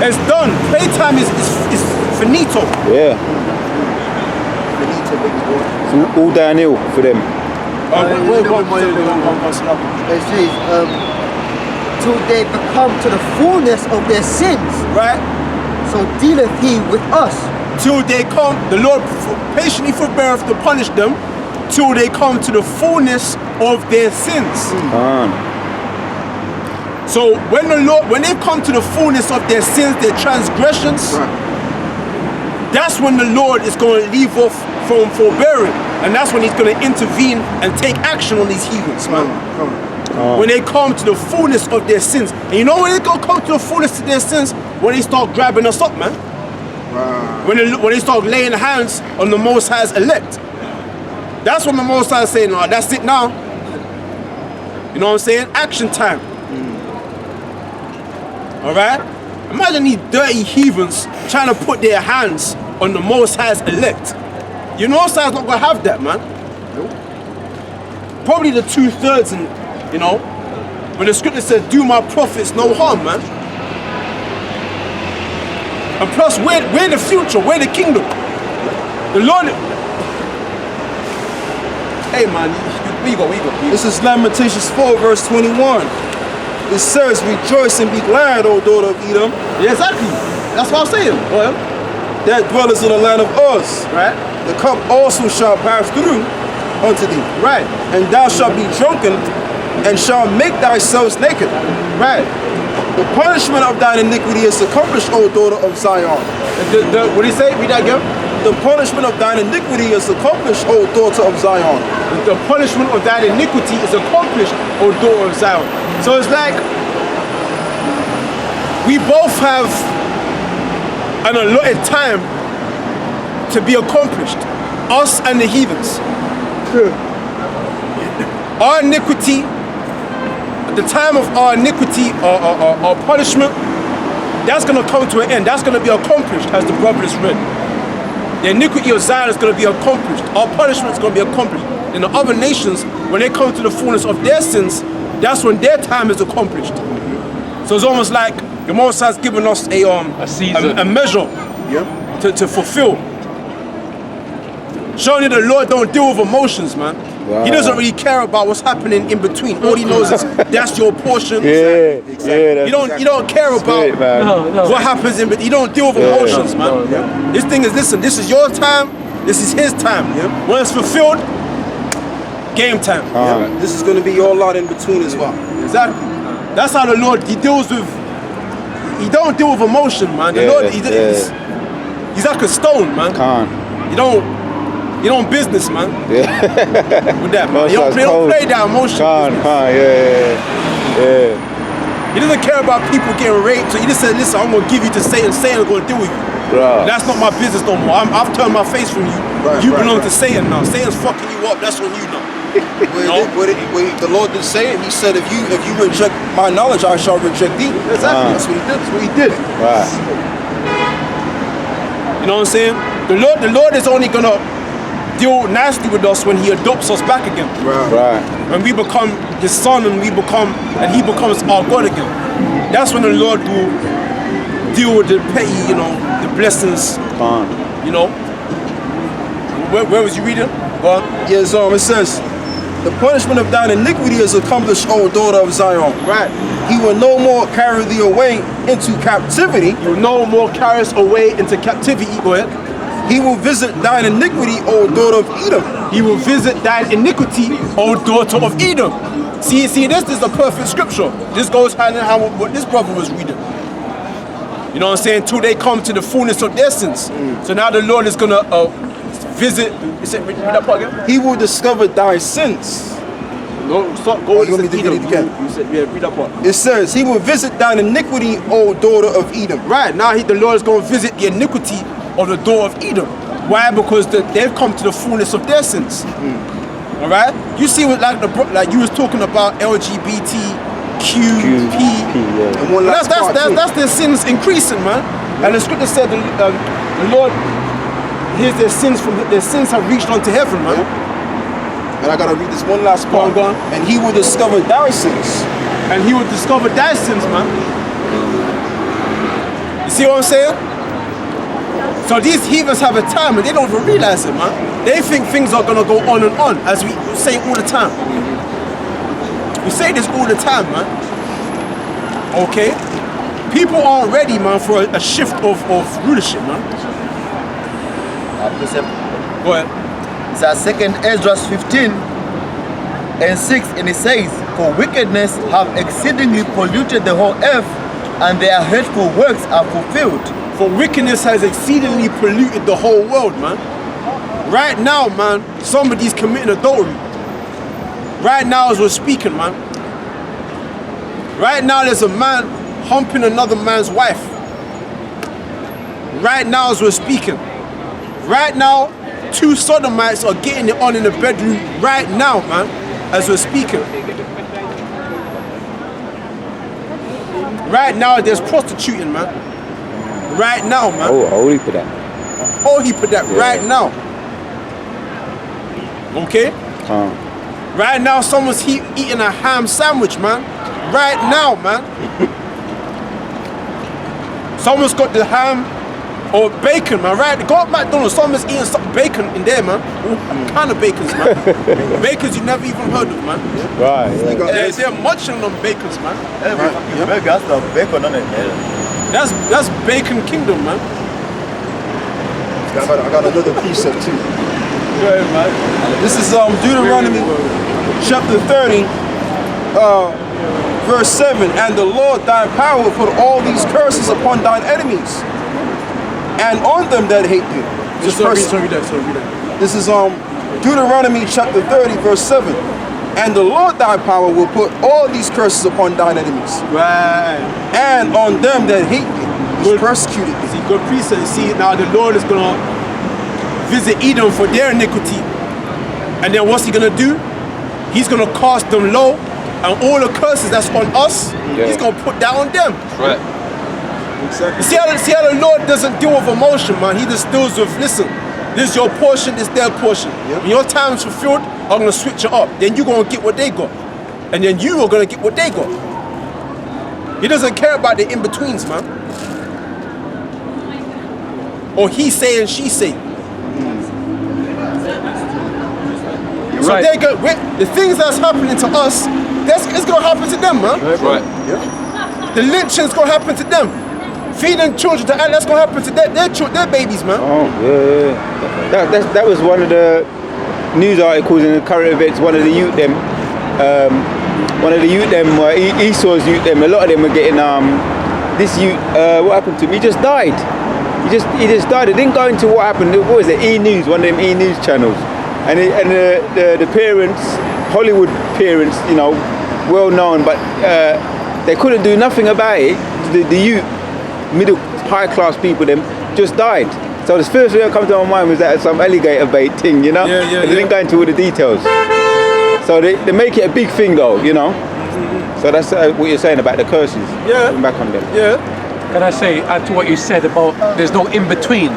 It's done. Playtime is finito. Yeah. Finito, baby boy. It's all downhill for them. It says, till they become to the fullness of their sins. Right? So dealeth he with us. Till they come, the Lord patiently forbeareth to punish them, till they come to the fullness of their sins. So when they come to the fullness of their sins, their transgressions, that's when the Lord is going to leave off from forbearing, and that's when He's going to intervene and take action on these heathens, man. When they come to the fullness of their sins, and you know when they come to the fullness of their sins, when they start grabbing us up, man. When they start laying hands on the Most High's elect, that's when the Most High is saying, "No, that's it now." You know what I'm saying? Action time. All right. Imagine these dirty heathens trying to put their hands on the Most High's elect. You know, Most High's not gonna have that, man. Probably the 2/3, and you know, when the scripture says, "Do my prophets no harm," man. And plus, we're the future, we're the kingdom. The Lord. Hey man, where you go? This is Lamentations 4, verse 21. It says, "Rejoice and be glad, O daughter of Edom." Yeah, exactly. That's what I'm saying. Well, that dwellers in the land of Uz. Right. The cup also shall pass through unto thee. Right. And thou shalt be drunken, and shalt make thyself naked. Right. The punishment of thine iniquity is accomplished, O daughter of Zion. What do you say? Read that again. The punishment of thine iniquity is accomplished, O daughter of Zion. The punishment of thine iniquity is accomplished, O daughter of Zion. So it's like we both have an allotted time to be accomplished, us and the heathens. Our iniquity, at the time of our iniquity, our punishment, that's going to come to an end. That's going to be accomplished, as the brother has read. The iniquity of Zion is going to be accomplished. Our punishment is going to be accomplished. In the other nations, when they come to the fullness of their sins, that's when their time is accomplished. So it's almost like the Most High has given us a season, a measure to fulfill. Showing you the Lord don't deal with emotions, man. Wow. He doesn't really care about what's happening in between. All He knows is that's your portion. Yeah, you don't care about what happens in between. You don't deal with emotions, man. This thing is, listen, this is your time. This is His time. When it's fulfilled, game time. This is going to be your lot in between as well. Exactly. That's how the Lord, He deals with. He don't deal with emotion, man. The Lord, He's like a stone, man. You don't business, man. With that, man. You don't play that emotion. He doesn't care about people getting raped. So He just said, listen, I'm gonna give you to Satan. Satan's gonna deal with you. That's not my business no more. I've turned my face from you. You belong to Satan now. Satan's fucking you up. That's on you now. The Lord did say it. He said, if you reject my knowledge, I shall reject thee. Exactly. That's what he did. You know what I'm saying? The Lord is only gonna deal nicely with us when He adopts us back again. When we become His son and He becomes our God again. That's when the Lord will deal with the petty, you know, the blessings. You know. Where was you reading? Go on. Yes, it says, the punishment of thine iniquity is accomplished, O daughter of Zion. Right. He will no more carry thee away into captivity. He will no more carry us away into captivity. Go ahead. He will visit thine iniquity, O daughter of Edom. He will visit thine iniquity, O daughter of Edom. See, this is the perfect scripture. This goes hand in hand with what this brother was reading. You know what I'm saying? Till they come to the fullness of their sins. So now the Lord is going to visit. Read that part again? He will discover thy sins. No, stop going. Let me read it again. You said, read that part. It says, He will visit thine iniquity, O daughter of Edom. Right, now the Lord is going to visit the iniquity of the daughter of Edom. Why? Because they've come to the fullness of their sins. All right? You see, like you was talking about LGBTQP. And one last that's their sins increasing, man. And the scripture said the Lord hears their sins have reached unto heaven, man. And I gotta read this one last part. Go on. And He will discover thy sins. And He will discover thy sins, man. You see what I'm saying? So these heathens have a time and they don't even realize it, man. They think things are gonna go on and on, as we say all the time. We say this all the time, man. Okay? People aren't ready, man, for a shift of rulership, man. Go ahead. It's our 2nd Ezra 15:6, and it says, "For wickedness have exceedingly polluted the whole earth, and their hateful works are fulfilled." For wickedness has exceedingly polluted the whole world, man. Right now, man, somebody's committing adultery. Right now as we're speaking, man. Right now there's a man humping another man's wife. Right now as we're speaking. Right now, 2 sodomites are getting it on in the bedroom right now, man, as we're speaking. Right now there's prostituting, man. Right now, man. Oh, whole heap of that. Whole heap of that right now. Okay? Right now, someone's eating a ham sandwich, man. Right now, man. Someone's got the ham or bacon, man. Right? Go up McDonald's, someone's eating some bacon in there, man. All kind of bacons, man. Bacons you never even heard of, man. Right. They're munching on bacons, man. Burger has to have bacon on it. That's bacon kingdom, man. I got another precept too. Go ahead, man. This is Deuteronomy chapter 30, verse 7. "And the Lord thy power will put all these curses upon thine enemies, and on them that hate thee." Just read that. This is Deuteronomy chapter 30, verse 7. "And the Lord thy power will put all these curses upon thine enemies, Right. and on them that hate thee, which persecuted thee." See, good precept. See, now the Lord is gonna visit Edom for their iniquity, and then what's he gonna do? He's gonna cast them low, and all the curses that's on us, he's gonna put that on them. Right. You see how the Lord doesn't deal with emotion, man. He just deals with, listen, this is your portion, this is their portion. When your time is fulfilled, I'm gonna switch it up. Then you're gonna get what they got, and then you are gonna get what they got. He doesn't care about the in-betweens, man. Or he say and she say. So Right. the things that's happening to us, it's gonna happen to them, man. Right. The lynching's gonna happen to them. Feeding children to ants, that's gonna happen to their babies, man. Oh, yeah. That was one of the news articles in the current events. One of the youth them, Esau's youth them. A lot of them were getting this youth. What happened to him? He just died. He just died. It didn't go into what happened. What was it? E-News, one of them E-News channels. And the parents, Hollywood parents, you know, well known, but they couldn't do nothing about it. The youth, middle, high class people, them just died. So the first thing that comes to my mind was that some alligator bait thing, you know. They didn't go into all the details. So they make it a big thing, though, you know. So that's what you're saying about the curses. Yeah. Back on them. Yeah. Can I say, add to what you said about there's no in-between,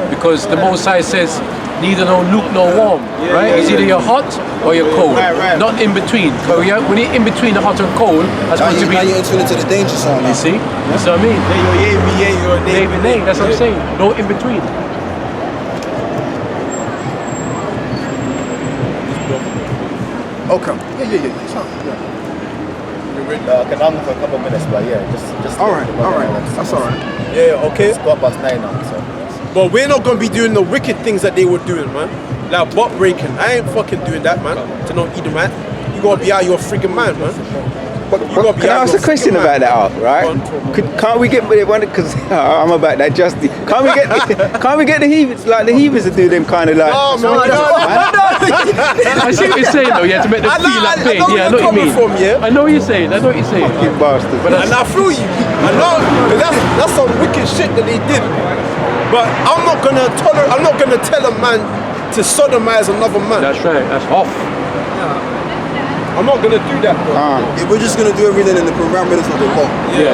because the Most High says neither no luke nor warm, right? It's either you're hot or you're cold, Right. not in between. But when you're in between the hot and cold, that's going to be. Now you're entering into the danger zone. You see? That's what I mean. Nay, that's what I'm saying. No in between. Okay. Yeah. I can hang for a couple of minutes, but yeah, just. All right. That's all right. Yeah, okay. It's 9:15 now, so. But we're not gonna be doing the wicked things that they were doing, man. Like butt breaking. I ain't fucking doing that, man. To not eat them, man. You gotta be out your freaking mind, man. Can I ask a question about that, right? Can't we get one? Because I'm about that justice. Can't we get the heathens, like the heathens to do them kind of like? No. I see what you're saying though. You have to make them feel that pain. Yeah, I know what you mean. I know what you're saying. Fucking bastards. And I feel you. I know, because that's some wicked shit that they did. But I'm not gonna tell a man to sodomize another man. That's right. That's off. I'm not gonna do that, bro. We're just gonna do everything in the parameters of the law. Yeah.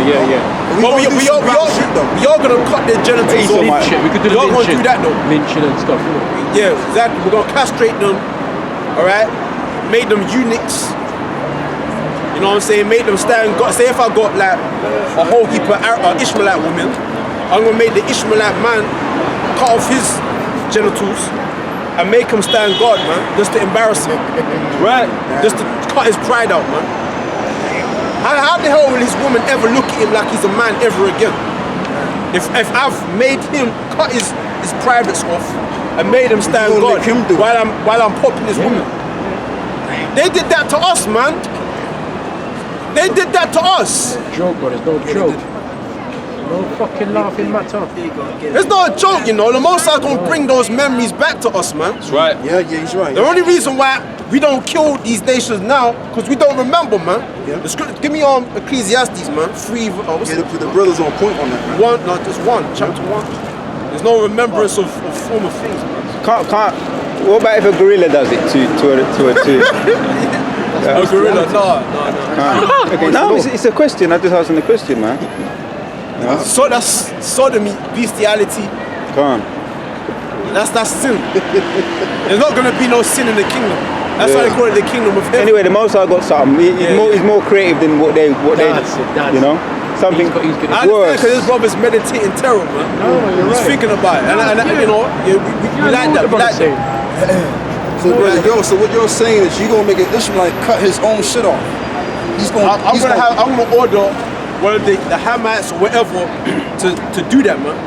But we are gonna cut their genitals off. Lynch shit. We could do We are gonna lynching. do that though. Lynching and stuff. Yeah, exactly. We're gonna castrate them. Alright? Make them eunuchs. You know what I'm saying? Make them stand. Say if I got like a whole heap of Ishmaelite women, I'm gonna make the Ishmaelite man cut off his genitals and make him stand guard, man, just to embarrass him. Right? Just to cut his pride out, man. How the hell will his woman ever look at him like he's a man ever again? If I've made him cut his privates off and made him stand guard while I'm popping his woman. They did that to us, man. They did that to us. Joke, but it's no joke. No fucking laughing matter. It's not a joke, you know. The Most High gonna bring those memories back to us, man. That's right. Yeah, he's right. The only reason why we don't kill these nations now, because we don't remember, man. Yeah. The script, give me Ecclesiastes, man. 3. What's it? The brothers on point on that, man. 1, no, just 1, chapter 1. There's no remembrance of former things, man. Can't. What about if a gorilla does it to A gorilla? No. Okay, no, it's a question. I'm just asking the question, man. So that's sodomy, bestiality. Come on. That's sin. There's not gonna be no sin in the kingdom. That's why they call it the kingdom of heaven. Anyway, the Most High got something. He's more creative than what they you know, something I understand worse. because his brother's meditating terror, man. No, you're He's right. thinking about it, and you know, we like that. We like that. So, brother, so what you're saying is you're gonna make an Ishmaelite cut his own shit off. I'm gonna order one of the Hamites or whatever to do that, man.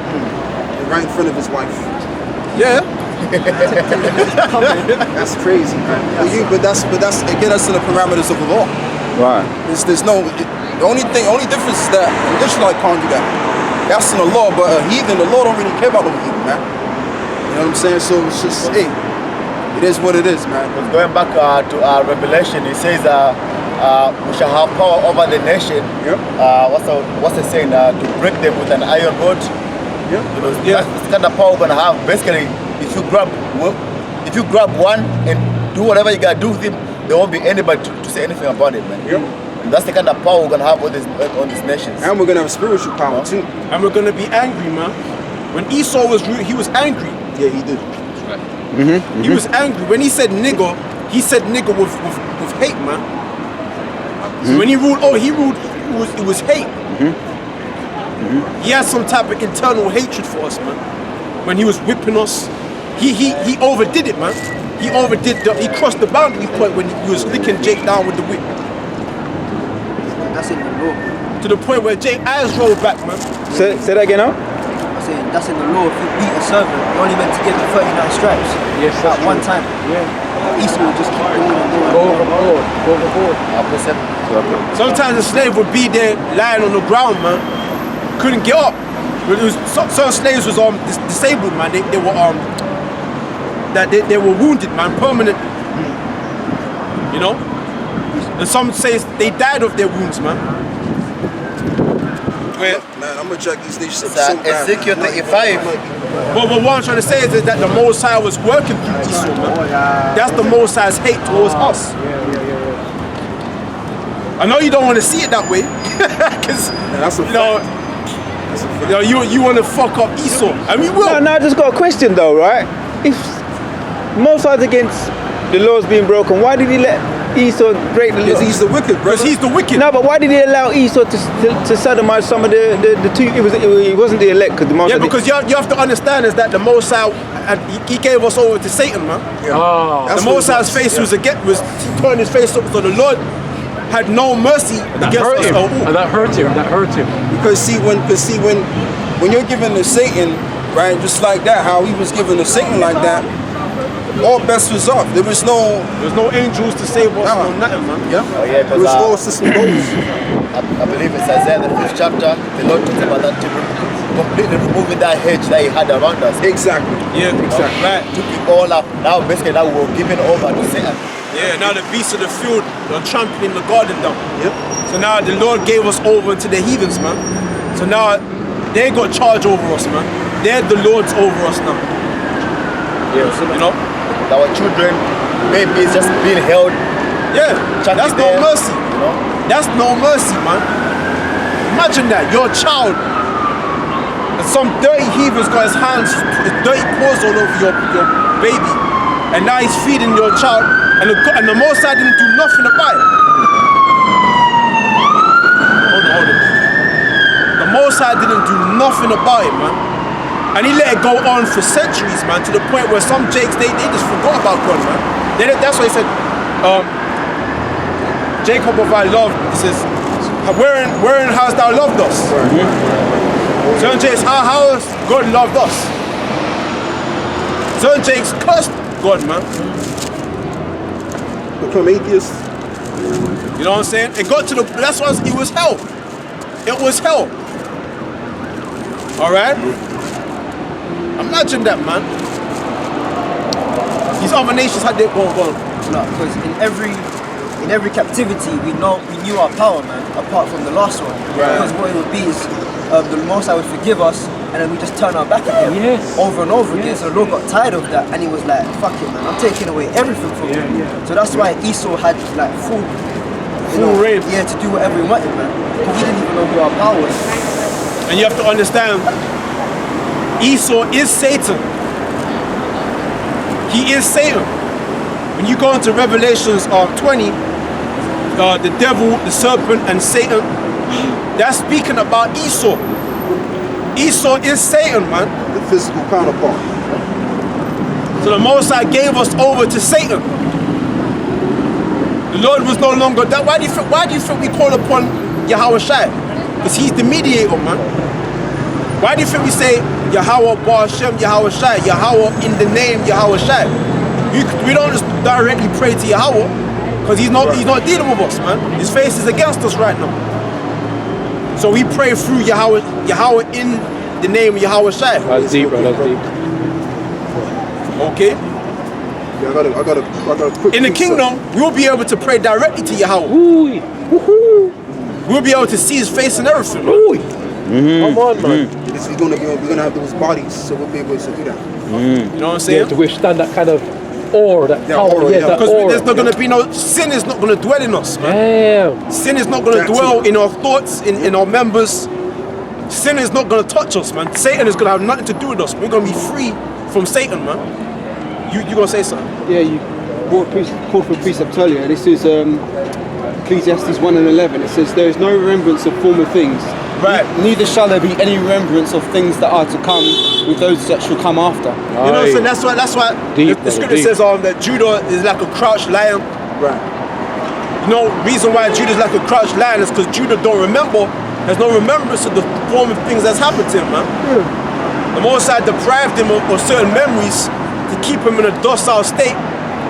right in front of his wife. Yeah. That's crazy, man. But that's again, that's in the parameters of the law. Right. There's no. The only difference is that an Israelite can't do that. That's in the law, but a heathen, the law don't really care about the heathen, man. You know what I'm saying? So it's just, hey, it is what it is, man. Going back to Revelation, it says we shall have power over the nation. Yep. What's the saying? To break them with an iron rod. Yeah. You know, that's the kind of power we're gonna have. Basically, if you grab one and do whatever you gotta do with him, there won't be anybody to say anything about it, man. Yep. And that's the kind of power we're gonna have on these nations. And we're gonna have spiritual power too. And we're gonna be angry, man. When Esau was rude, he was angry. Yeah, he did. He was angry. When he said nigger with hate, man. So when he ruled, it was hate. He had some type of internal hatred for us, man. When he was whipping us, he overdid it, man. He crossed the boundary point when he was licking Jake down with the whip. That's in the law. To the point where Jake's eyes rolled back, man. Say that again now? I'm saying that's in the law. If you beat a servant, you're only meant to get the 39 stripes. Yes, that's at one true. time. Yeah. Esau will just keep going and going. Go overboard. Sometimes a slave would be there lying on the ground, man. Couldn't get up. But it was certain slaves was disabled, man. They were wounded, man, permanent. You know? And some say they died of their wounds, man. Where, Man, I'm gonna check these nations. Ezekiel 35. but what I'm trying to say is that the Most High was working through Esau, man. That's the Most High's hate towards us. I know you don't want to see it that way, because That's a you know, you want to fuck up Esau, and we will. No, I just got a question though, right? If most sides against the laws being broken, why did he let Esau break the law? Because he's the wicked, bro. Because he's the wicked. No, but why did he allow Esau to sodomize some of the two? It wasn't the elect, because the most. Yeah, because you have to understand is that the Most High, he gave us over to Satan, man. Oh. The Most High's face was he turned his face up, so the Lord had no mercy against us at all. And that hurt him. Because see when you're given to Satan, right, just like that, how he was given to Satan like that, all best was off. There's no angels to save us, no nothing, man. Yeah. Oh, yeah, It was all system goals. I believe it's Isaiah the 5th chapter. The Lord talks about that completely removing that hedge that he had around us. Exactly. Yeah, exactly. Right. Took it all up. Now basically now we're giving over to Satan. Yeah, now the beasts of the field are trampling the garden down. Yep. So now the Lord gave us over to the heathens, man. So now they got charge over us, man. They're the lords over us now. Yeah. You know? Our children, babies just being held. Yeah, that's no mercy. You know? That's no mercy, man. Imagine that, your child, and some dirty heathen's got his hands, his dirty paws all over your baby, and now he's feeding your child, and the Most High didn't do nothing about it. Hold on. The Most Most High didn't do nothing about it, man. And he let it go on for centuries, man, to the point where some Jakes, they just forgot about God, man. That's why he said, Jacob of I love, he says, wherein hast thou loved us? Certain Jakes, how has God loved us? Certain Jakes cursed God, man. Become atheists. You know what I'm saying? It got to the, that's why it was hell. It was hell. Alright? Imagine that, man. These other nations had their go. No, because in every captivity we knew our power, man, apart from the last one. Right. Because what it would be is the Most High would forgive us and then we just turn our back at him over and over again. So the Lord got tired of that and he was like, fuck it, man, I'm taking away everything from you. So that's why Esau had like full reign. Yeah, to do whatever he wanted, man. But we didn't even know who our power was. And you have to understand, Esau is Satan. He is Satan. When you go into Revelations 20, the devil, the serpent, and Satan, that's speaking about Esau. Esau is Satan, man. The physical counterpart. So the Most High gave us over to Satan. The Lord was no longer that. Why do you think we call upon Yahweh Shai? Because he's the mediator, man. Why do you think we say Yahweh Bar Shem, Yahweh Shai, Yahweh in the name Yahweh Shai? We don't just directly pray to Yahweh because he's not dealing with us, man. His face is against us right now. So we pray through Yahweh in the name of Yahweh Shai. That's deep, bro. That's deep. Okay. Yeah, I got a quick. In the kingdom, we'll be able to pray directly to Yahweh. Ooh. Woohoo. We'll be able to see his face and everything. Ooh. Come on, man. We're gonna have those bodies, so we'll be able to do that. You know what I'm saying? Yeah, to withstand that kind of awe, that power. aura, Yeah, yeah. that Because aura. there's not going to be no, sin is not going to dwell in us, man. Damn. Sin is not going to That's dwell it. in our thoughts, in our members. Sin is not going to touch us, man. Satan is going to have nothing to do with us. We're going to be free from Satan, man. You going to say something? Yeah, you called for a precept earlier. This is Ecclesiastes 1:11. It says, "There is no remembrance of former things. Right. Neither shall there be any remembrance of things that are to come with those that shall come after." You know what I'm saying? That's why Deep, the scripture deep. says that Judah is like a crouched lion. Right. You know, reason why Judah is like a crouched lion is because Judah don't remember. There's no remembrance of the former things that's happened to him, man. The Most High deprived him of certain memories to keep him in a docile state,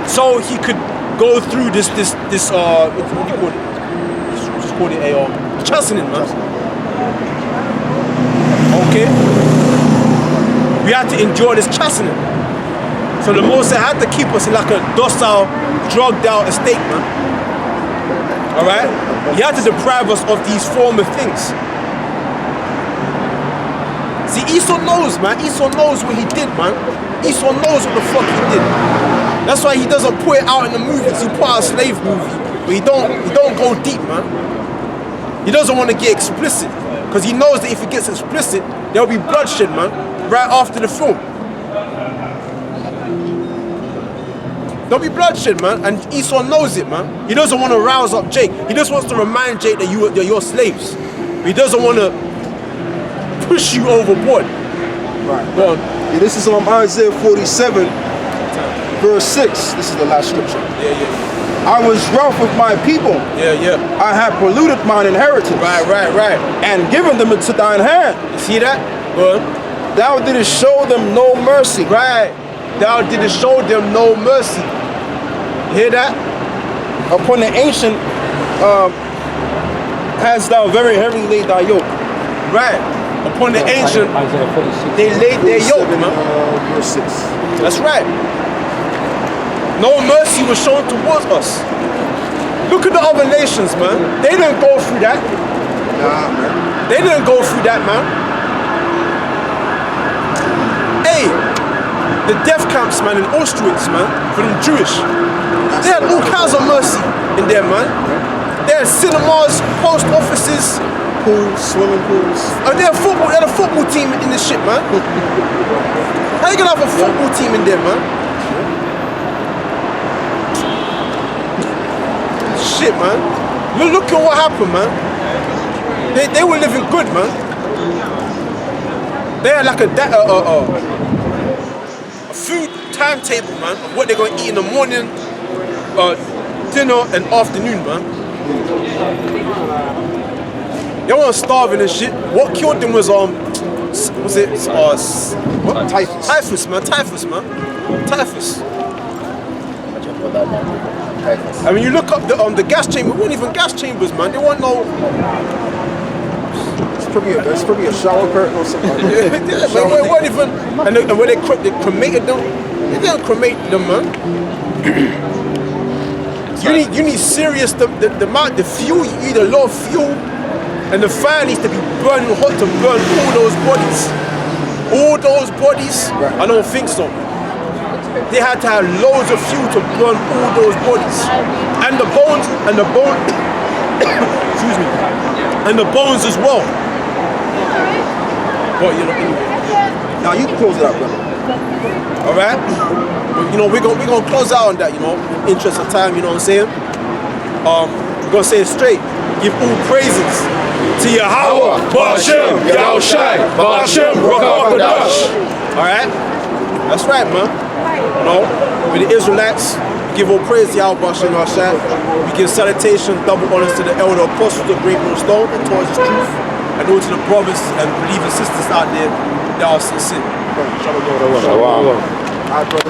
so he could go through this what do you call it? Just call it a chastening, man. Okay? We had to endure this chastening. So the Most High had to keep us in like a docile, drugged out estate, man. Alright? He had to deprive us of these former things. See, Esau knows, man. Esau knows what he did, man. Esau knows what the fuck he did. That's why he doesn't put it out in the movies. He put out a slave movie, but he don't go deep, man. He doesn't want to get explicit, because he knows that if he gets explicit, there'll be bloodshed, man, right after the film. There'll be bloodshed, man, and Esau knows it, man. He doesn't want to rouse up Jake. He just wants to remind Jake that you're slaves. But he doesn't want to push you overboard. Right. Go on. Yeah, this is Isaiah 47, verse 6. This is the last scripture. Yeah. I was wroth with my people. Yeah. I have polluted mine inheritance. Right. And given them into thine hand. You see that? Go on. Thou didst show them no mercy. Right. Thou didst show them no mercy. You hear that? Upon the ancient hast thou very heavily laid thy yoke. Right. Upon the ancient, Isaiah 46. they laid their yoke, 47, man. verse 6. That's right. No mercy was shown towards us. Look at the other nations, man. They didn't go through that. Nah, man. They didn't go through that, man. Hey, the death camps, man, in Auschwitz, man, for them Jewish. They had all kinds of mercy in there, man. They had cinemas, post offices. Pools, swimming pools. They had a football team in this shit, man. How you gonna have a football team in there, man? Shit, man. Look at what happened, man. They were living good, man. they had like a food timetable, man, of what they're gonna eat in the morning, dinner and afternoon, man. They weren't starving and shit. What killed them was what? Typhus. Typhus, man. Typhus. And when you look up the gas chamber, it weren't even gas chambers, man. They weren't no. It's probably a shower curtain or something. Yeah, but it weren't even. And when they cremated them, they didn't cremate them, man. You need serious the amount the fuel. You need a lot of fuel, and the fire needs to be burning hot to burn all those bodies. All those bodies. Right. I don't think so. They had to have loads of fuel to burn all those bodies, and the bones, excuse me, and the bones as well. But you know, Now you can close it out, brother. all right. But, you know, we're gonna close out on that. You know, in the interest of time. You know what I'm saying? We're gonna say it straight. Give all praises to Yahweh, Ba'ashem, Yahushai, Ba'ashem, Rakakadash. All right. That's right, man. You know, with the Israelites, we give all praise to Yahweh Ba'ashem Yahushai. We give salutation, double honors to the elder apostles of Great Millstone and towards the truth, and all to the brothers and believing sisters out there that are sincere. Shalom. Shalom. All right, brother.